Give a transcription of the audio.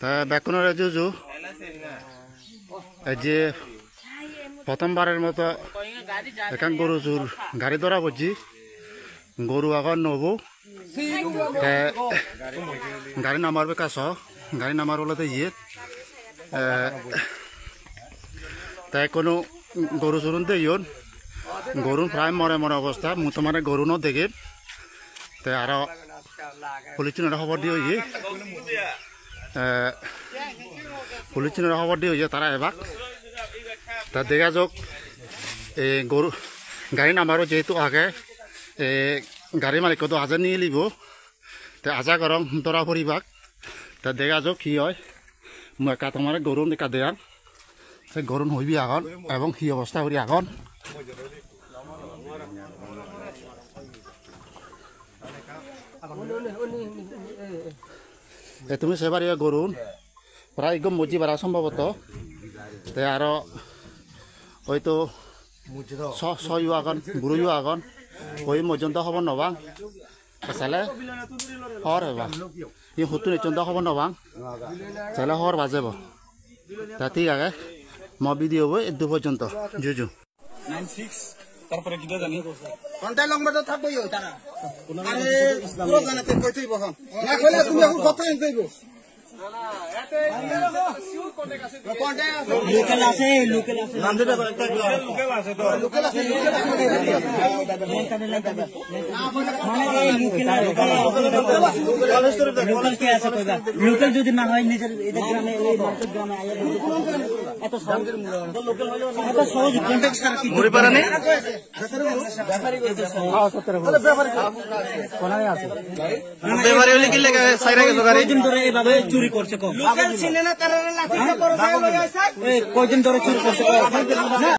তা বেকুনের জুজু এই যে প্রথমবারের মতো এখান গরু জোর গাড়ি ধরা বুঝছি গরু এখন নবো গাড়ি নামারবে কাছ গাড়ি নামার বলতে ইয়ে তাই কোনো গরু চরুন দিয়ে গরু প্রায় মরে মরে অবস্থা তোমার গরু ন দেখে তাই আর পুলিশ খবর দিয়ে ইয়ে পুলিশ খবর দিয়ে তারা এবার তা দেখা যাক এই গরু গাড়ি নামারও যেহেতু আগে গাড়ি মালিক তো আজা নিয়ে লিব তা আজা গরম ধরা পরিবাক তা দেখা যাক কি হয় একা তোমার গরু দেখা দেয়ান সে গরু হইবি এখন এবং কি অবস্থা করি এখন তুমি সেবার গরু প্রায় একদম মজি বাড়া সম্ভবত তাই আরো হয়তো ছয়ও আগন বুড়িও আগন ওই পর্যন্ত খবর নবাং চালে হর হবা ই সত্তর পর্যন্ত খবর নবাং চালে হর বাজেব তা ঠিক আছে মই ভিডিও বই দু পর্যন্ত জুজু তারপরে কি জানি কোনটা নম্বর তো থাকবই তারা আরে পুরো জানাতে কইতেই বহ না কইলে তুমি এখন কথা কইব লোকাল আছে নাম দিতে পারে লোকাল আছে লোকাল যদি না হয় নিজের এদের গ্রামে এই মার্কেট গ্রামে এত সহজ এত সহজ কন্টাক্ট ছাড়া কি ঘুরে পারে না ব্যাপারী কইতে ব্যাপারী কোনায় আছে ব্যাপারী হলে কি লাগে সাইরা কে দোকানে দিন ধরে এইভাবে চুরি করছে কম লোকাল ছিল না তারা লাঠি করে লয়ে আসে কয়দিন ধরে চুরি করছে